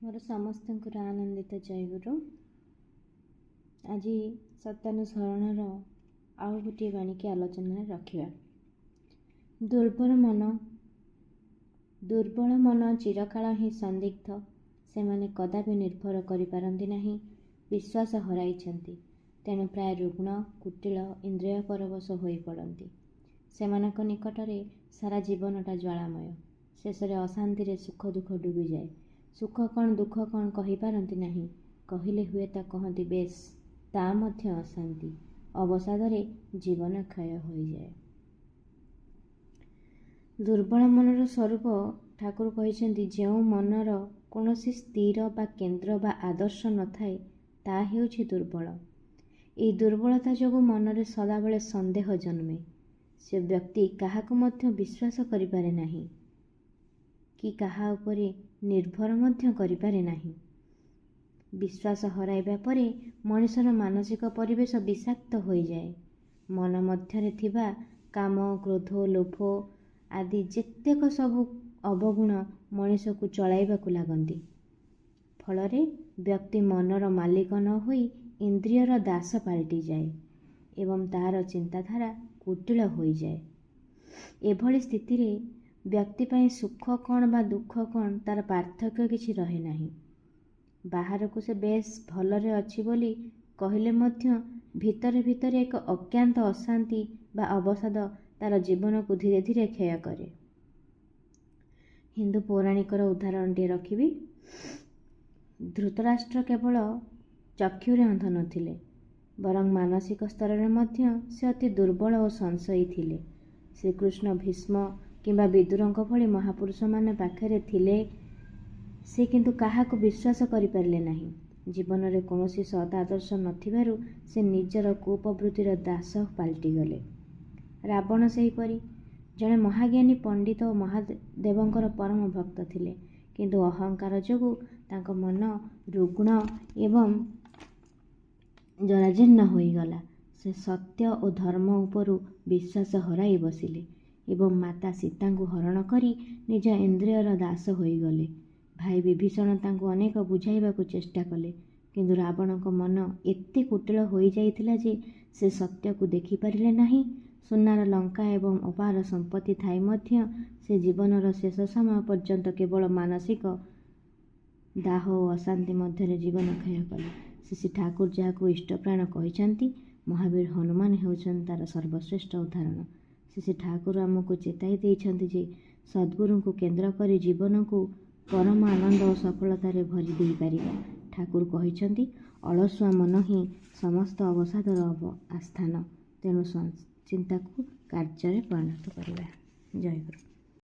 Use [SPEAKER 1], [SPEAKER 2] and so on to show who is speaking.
[SPEAKER 1] मोर समस्त आनंदित जयगुरु। आज सत्यानुसरण आउ गोटे बाणी की आलोचना रखा। दुर्बल मन चिरकाल ही संदिग्ध, से माने कदापि निर्भर करिपारंती नहीं, विश्वास हराइछंती, तेणु प्राय रुग्ण कुटिल इंद्रिय परवश होई पड़ती। सेमानक निकटरे सारा जीवनटा ज्वालामय, शेष अशांति रे सुख दुख डूबी जाए। सुख कौन दुख कौन कहि पारंती नहीं, कहले हुए ता कहती बेश, ता मध्य अशांति, अवसादरे जीवन क्षय हो जाए। दुर्बल मनर स्वरूप ठाकुर कहिसेंती, जो मनर कौनसी स्थिर बा केंद्र बा आदर्श न थाए ता हेउछि दुर्बल। एई दुर्बलता जोगु मनरे सदाबेले संदेह जन्मे। से व्यक्ति काहाकु मध्य विश्वास करि पारे नाही कि काहा उपरे निर्भर मध्य करि पारे नाही। विश्वास हराइबा परे मनुष्यर मानसिक परिवेश विषाक्त हो जाए। मन मध्यरे थिबा काम, क्रोध, लोभ आदि जेतेक सबु अवगुण मनुष्य को चलाइबाकु लागंती। फलरे व्यक्ति मनर मालिक न होई इंद्रियर दास पाल्टी जाए एवं तार चिंताधारा कुटिल हो जाए। एभली स्थिति रे व्यक्ति पाई सुख कौन बा दुख कौन तार पार्थक्य किछि रहे नाही। बाहर को से बेस भलरे अछि बोली कहले मध्य भितरे भितरे एक अज्ञात अशांति बा अवसाद तार जीवन को धीरे धीरे क्षय करे। हिंदू पौराणिकर उदाहरण टे रखिबी। धृतराष्ट्र केवल चक्षुरे अंध नथिले, बरं मानसिक स्तर में मध्य से अति दुर्बल और संशयी थिले। श्रीकृष्ण, भीष्म किंबा विदुरंक भली महापुरुष माने पाखरे थिले, से किंतु काहाको विश्वास करि पारले नाही। जीवन रे कोनोसी सत आदर्श नथिबारु से निजर कुप्रवृत्तिर दास पाल्टी गले। रावण सेहीपरि जड़े महाज्ञानी पंडित और महादेवंकर परम भक्त थिले, किंतु अहंकार जोगु तांको मन रुग्ण एवं जराजीर्ण होईगला। से सत्य और धर्म उपरु विश्वास हराई बसिले एवं माता सीता को हरण करी निज इंद्रियर दास होईगले। भाई विभीषण तांको अनेक बुझाइबाकु चेष्टा कले, किंतु रावणक मन एते कुटिल होई जाइथिला जे से सत्य को देखि पारिले नाही। सुनार लंका एवं अपार संपत्ति थाई मध्य से जीवनर शेष समय पर्यंत केवल मानसिक दाह और अशांति मध्य जीवन क्षय कले। श्री ठाकुर जहाँ इष्टप्राण कहते, महावीर हनुमान होउछन तार सर्वश्रेष्ठ उदाहरण। श्री ठाकुर आमको चेताई देइछन्ति जे सद्गुरु को केंद्र करी जीवन को परम आनंद और सफलता रे भरी देई पारिबा। ठाकुर कहिछन्ति, अलसुआ मन ही समस्त अवसादर आस्थान, तेणु चिंता को कार्य परिणत करिबा। जय गुरु।